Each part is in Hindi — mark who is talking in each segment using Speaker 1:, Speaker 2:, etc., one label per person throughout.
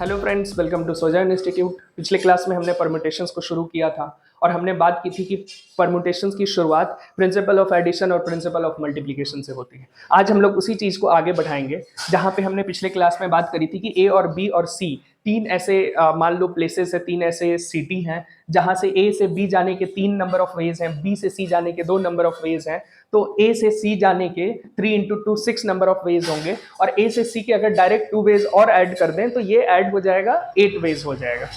Speaker 1: Hello friends, welcome to Sojourn Institute. पिछले क्लास में हमने परम्यूटेशंस को शुरू किया था और हमने बात की थी कि परम्यूटेशंस की शुरुआत प्रिंसिपल ऑफ एडिशन और प्रिंसिपल ऑफ मल्टीप्लिकेशन से होती है। आज हम लोग उसी चीज़ को आगे बढ़ाएंगे जहाँ पे हमने पिछले क्लास में बात करी थी कि ए और बी और सी तीन ऐसे मान लो प्लेसेस है, तीन ऐसे सिटी हैं जहाँ से ए से बी जाने के 3 नंबर ऑफ वेज हैं, बी से सी जाने के 2 नंबर ऑफ वेज हैं। तो ए से सी जाने के 3 इंटू 2 6 नंबर ऑफ वेज होंगे और ए से सी के अगर डायरेक्ट 2 वेज और ऐड कर दें तो ये ऐड हो जाएगा 8 वेज हो जाएगा।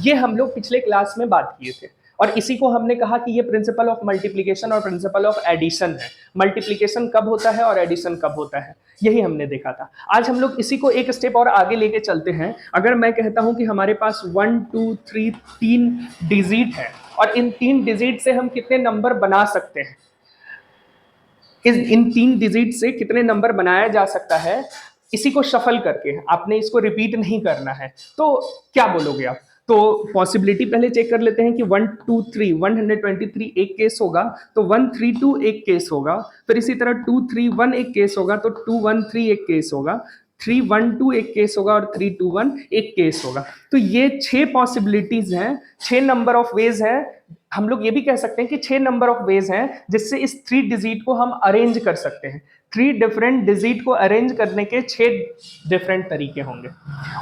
Speaker 1: ये हम लोग पिछले क्लास में बात किए थे और इसी को हमने कहा कि ये प्रिंसिपल ऑफ मल्टीप्लिकेशन और प्रिंसिपल ऑफ एडिशन है। मल्टीप्लिकेशन कब होता है और एडिशन कब होता है, यही हमने देखा था। आज हम लोग इसी को एक स्टेप और आगे लेके चलते हैं। अगर मैं कहता हूं कि हमारे पास 1 2 3 3 डिजिट है और इन 3 डिजिट से हम कितने नंबर बना सकते हैं, इन 3 डिजिट से कितने नंबर बनाया जा सकता है, इसी को शफल करके आपने इसको रिपीट नहीं करना है। तो क्या बोलोगे आप? तो पॉसिबिलिटी पहले चेक कर लेते हैं कि 1 2 3 123 एक केस होगा, तो 132 एक केस होगा, फिर इसी तरह 2 3 1 एक केस होगा, तो 2 1 3 एक केस होगा, 3 1 2 एक केस होगा और 3 2 1 एक केस होगा। तो ये 6 पॉसिबिलिटीज हैं, 6 नंबर ऑफ वेज हैं। हम लोग ये भी कह सकते हैं कि 6 नंबर ऑफ वेज हैं जिससे इस 3 डिजिट को हम अरेंज कर सकते हैं। 3 डिफरेंट डिजिट को अरेंज करने के 6 डिफरेंट तरीके होंगे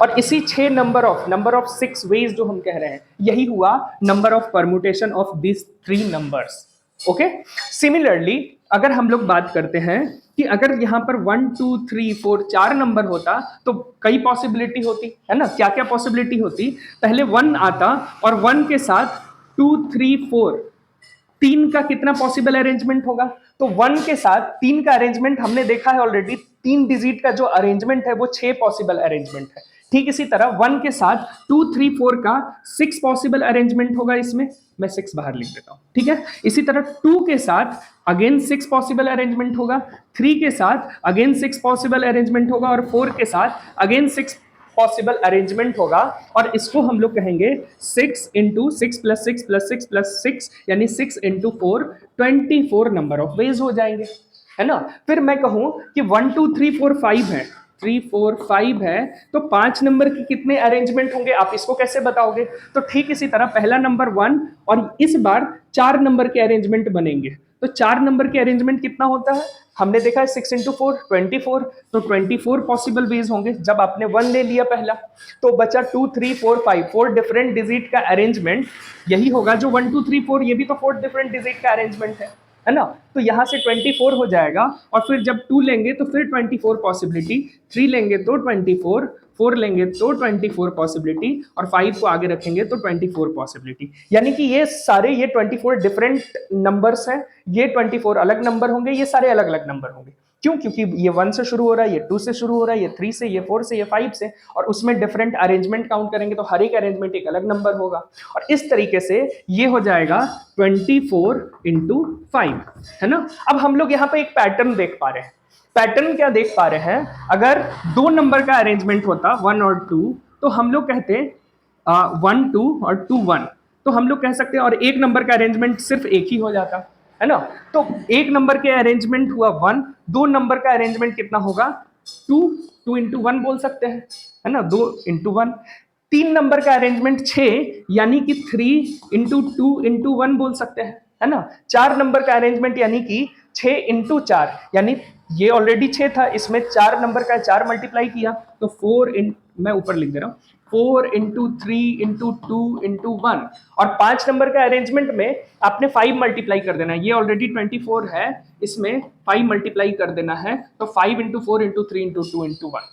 Speaker 1: और इसी 6 नंबर ऑफ 6 वेज जो हम कह रहे हैं, यही हुआ number of permutation of this 3 numbers. Okay, similarly अगर हम लोग बात करते हैं कि अगर यहाँ पर 1 2 3 4 4 नंबर होता तो कई पॉसिबिलिटी होती है ना। क्या क्या पॉसिबिलिटी होती? पहले 1 आता और 1 के साथ 2 3 4 3 का कितना पॉसिबल अरेंजमेंट होगा? तो 1 के साथ 3 का अरेंजमेंट हमने देखा है ऑलरेडी। 3 डिजिट का जो अरेंजमेंट है वो 6 पॉसिबल अरेंजमेंट है। ठीक इसी तरह 1 के साथ 2 3 4 का 6 पॉसिबल अरेंजमेंट होगा। इसमें मैं 6 बाहर लिख देता हूं, ठीक है। इसी तरह 2 के साथ अगेन 6 पॉसिबल अरेंजमेंट होगा, 3 के साथ अगेन 6 पॉसिबल अरेंजमेंट होगा और 4 के साथ अगेन 6 पॉसिबल अरेंजमेंट होगा। और इसको हम लोग कहेंगे 6 इंटू 6 प्लस 6 प्लस 6 प्लस 6 यानी 6 इंटू 4 24 नंबर ऑफ वेज हो जाएंगे, है ना। फिर मैं कहूं कि 1 2 3 4 5 है, 3 4 5 है, तो 5 नंबर के कितने अरेंजमेंट होंगे? आप इसको कैसे बताओगे? तो ठीक इसी तरह पहला नंबर 1 और इस बार 4 नंबर के अरेंजमेंट बनेंगे। तो 4 नंबर के अरेंजमेंट कितना होता है? हमने देखा है 6 इंटू 4 24, तो 24 पॉसिबल वेज होंगे। जब आपने 1 ले लिया पहला, तो बचा 2 3 4 5, 4 डिफरेंट डिजिट का अरेंजमेंट यही होगा जो 1 2 3 4, ये भी तो 4 डिफरेंट डिजिट का अरेंजमेंट है ना। तो यहां से 24 हो जाएगा और फिर जब 2 लेंगे तो फिर 24 पॉसिबिलिटी, 3 लेंगे तो 24, 4 लेंगे तो 24 पॉसिबिलिटी और 5 को आगे रखेंगे तो 24 पॉसिबिलिटी। यानी कि ये सारे ये 24 डिफरेंट नंबर्स हैं, ये 24 अलग नंबर होंगे, ये सारे अलग अलग नंबर होंगे। क्यों? क्योंकि ये 1 से शुरू हो रहा है, ये 2 से शुरू हो रहा है, ये 3 से, ये 4 से, ये 5 से, और उसमें डिफरेंट अरेंजमेंट काउंट करेंगे तो हर एक अरेंजमेंट एक अलग नंबर होगा। और इस तरीके से ये हो जाएगा 24 इंटू 5, है ना। अब हम लोग यहाँ पे एक पैटर्न देख पा रहे हैं। पैटर्न क्या देख पा रहे हैं? अगर 2 नंबर का अरेंजमेंट होता 1 और 2, तो हम लोग कहते 1 2 और 2 1, तो हम लोग कह सकते हैं, और एक नंबर का अरेंजमेंट सिर्फ एक ही हो जाता, है ना। तो एक नंबर के अरेंजमेंट हुआ 1, 2 नंबर का अरेंजमेंट कितना होगा? 2, 2 इंटू 1 बोल सकते हैं, है ना, 2 इंटू 1। 3 नंबर का अरेंजमेंट 6 यानी कि 3 इंटू 2 इंटू 1 बोल सकते हैं, है ना। 4 नंबर का अरेंजमेंट यानी कि 6 इंटू 4, यानी ये ऑलरेडी 6 था, इसमें 4 नंबर का 4 मल्टीप्लाई किया तो 4 मैं ऊपर लिख दे रहा हूँ, 4 इंटू 3 इंटू 2 इंटू 1। और 5 नंबर का अरेंजमेंट में आपने 5 मल्टीप्लाई कर देना है, ये ऑलरेडी 24 है, इसमें 5 मल्टीप्लाई कर देना है, तो 5 इंटू 4 इंटू 3 इंटू 2 इंटू 1।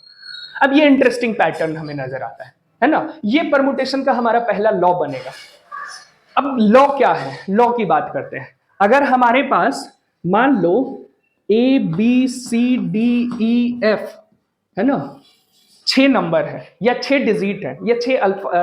Speaker 1: अब ये इंटरेस्टिंग पैटर्न हमें नजर आता है ना। ये परमुटेशन का हमारा पहला लॉ बनेगा। अब लॉ क्या है? लॉ की बात करते हैं। अगर हमारे पास मान लो A B C D E F, है ना, 6 नंबर है या 6 डिजिट है या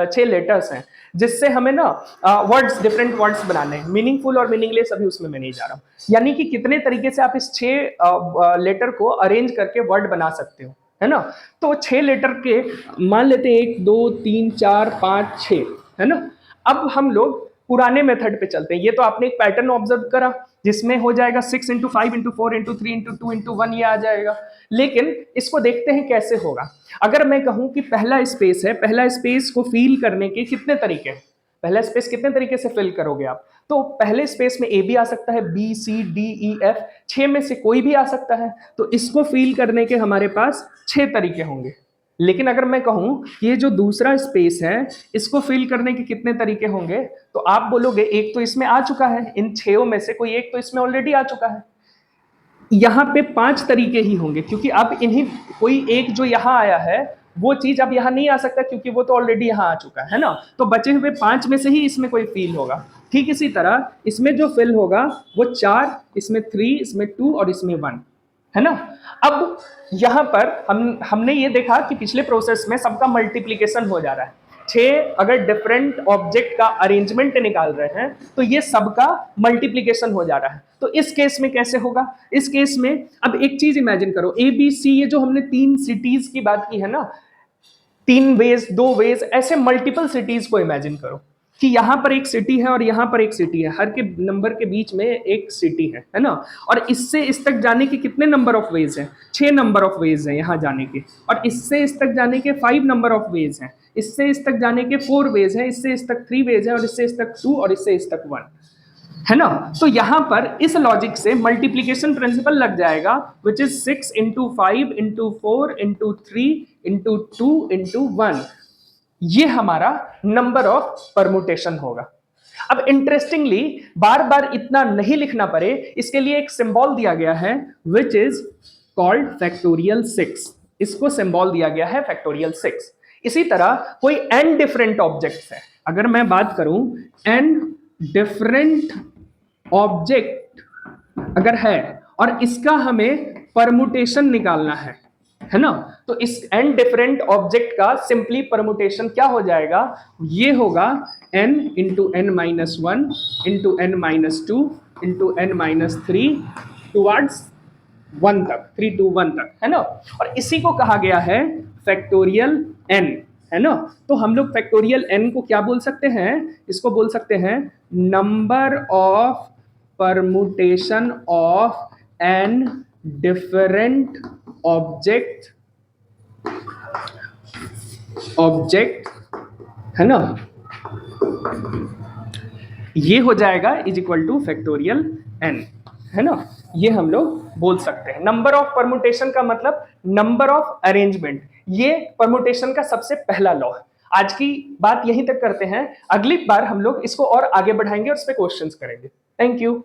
Speaker 1: 6 लेटर्स हैं, जिससे हमें ना वर्ड्स, डिफरेंट वर्ड्स बनाने हैं, मीनिंगफुल और मीनिंगलेस, अभी उसमें मैं नहीं जा रहा हूं। यानी कि कितने तरीके से आप इस 6 लेटर को अरेंज करके वर्ड बना सकते हो, है ना। तो 6 लेटर के मान लेते हैं 1 2 3 4 5 6, है ना। अब हम लोग पुराने मेथड पे चलते हैं। ये तो आपने एक पैटर्न ऑब्जर्व करा जिसमें हो जाएगा 6 into 5 into 4 into 3 into 2 into 1, ये आ जाएगा। लेकिन इसको देखते हैं कैसे होगा। अगर मैं कहूं कि पहला स्पेस है, पहला स्पेस को फिल करने के कितने तरीके हैं, पहला स्पेस कितने तरीके से फिल करोगे आप, तो पहले स्पेस में ए भी आ सकता है, B C D E F, 6 में से कोई भी आ सकता है। तो इसको फिल करने के हमारे पास 6 तरीके होंगे। लेकिन अगर मैं कहूं कि ये जो दूसरा स्पेस है इसको फिल करने के कितने तरीके होंगे, तो आप बोलोगे एक तो इसमें आ चुका है, इन 6 में से कोई एक तो इसमें ऑलरेडी आ चुका है। यहाँ पे 5 तरीके ही होंगे, क्योंकि अब इन्हीं कोई एक जो यहाँ आया है वो चीज अब यहाँ नहीं आ सकता, क्योंकि वो तो ऑलरेडी यहाँ आ चुका है ना। तो बचे हुए 5 में से ही इसमें कोई फिल होगा। ठीक इसी तरह इसमें जो फिल होगा वो 4, इसमें 3, इसमें 2 और इसमें 1, है ना। अब यहाँ पर हमने ये देखा कि पिछले प्रोसेस में सबका मल्टीप्लीकेशन हो जा रहा है। 6 अगर डिफरेंट ऑब्जेक्ट का अरेंजमेंट निकाल रहे हैं तो ये सबका मल्टीप्लीकेशन हो जा रहा है। तो इस केस में कैसे होगा, इस केस में अब एक चीज इमेजिन करो, ए बी सी, ये जो हमने 3 सिटीज की बात की है ना, 3 वेज 2 वेज, ऐसे मल्टीपल सिटीज को इमेजिन करो कि यहां पर एक सिटी है और यहां पर एक सिटी है, हर के नंबर के बीच में एक सिटी है ना। और इससे इस तक जाने के कितने नंबर ऑफ वेज हैं, 6 नंबर ऑफ वेज हैं यहां जाने के, और इससे इस तक जाने के 5 नंबर ऑफ वेज हैं, इससे इस तक जाने के 4 वेज हैं, इससे इस तक 3 वेज हैं, और इससे इस तक 2 और इससे इस तक 1, है ना। तो यहां पर इस लॉजिक से मल्टीप्लीकेशन प्रिंसिपल लग जाएगा, which is 6 into 5 into 4 into 3 into 2 into 1। ये हमारा नंबर ऑफ परमुटेशन होगा। अब इंटरेस्टिंगली बार बार इतना नहीं लिखना पड़े, इसके लिए एक सिंबल दिया गया है विच इज कॉल्ड फैक्टोरियल 6। इसको सिंबल दिया गया है फैक्टोरियल 6। इसी तरह कोई n डिफरेंट ऑब्जेक्ट्स है, अगर मैं बात करूं n डिफरेंट ऑब्जेक्ट अगर है और इसका हमें परमुटेशन निकालना है ना, तो इस n डिफरेंट ऑब्जेक्ट का सिंपली परमुटेशन क्या हो जाएगा, ये होगा n into n minus 1 into n minus 2 into n minus 3 towards 1 तक, 3 to 1 तक, है ना। और इसी को कहा गया है फैक्टोरियल n, है ना। तो हम लोग फैक्टोरियल n को क्या बोल सकते हैं, इसको बोल सकते हैं number of permutation of n different object, है ना। ये हो जाएगा is equal two factorial n, है ना। ये हम लोग बोल सकते हैं। नंबर ऑफ परमुटेशन का मतलब नंबर ऑफ अरेंजमेंट, ये परमुटेशन का सबसे पहला लॉ है। आज की बात यहीं तक करते हैं, अगली बार हम लोग इसको और आगे बढ़ाएंगे और इस पे क्वेश्चंस करेंगे। Thank you.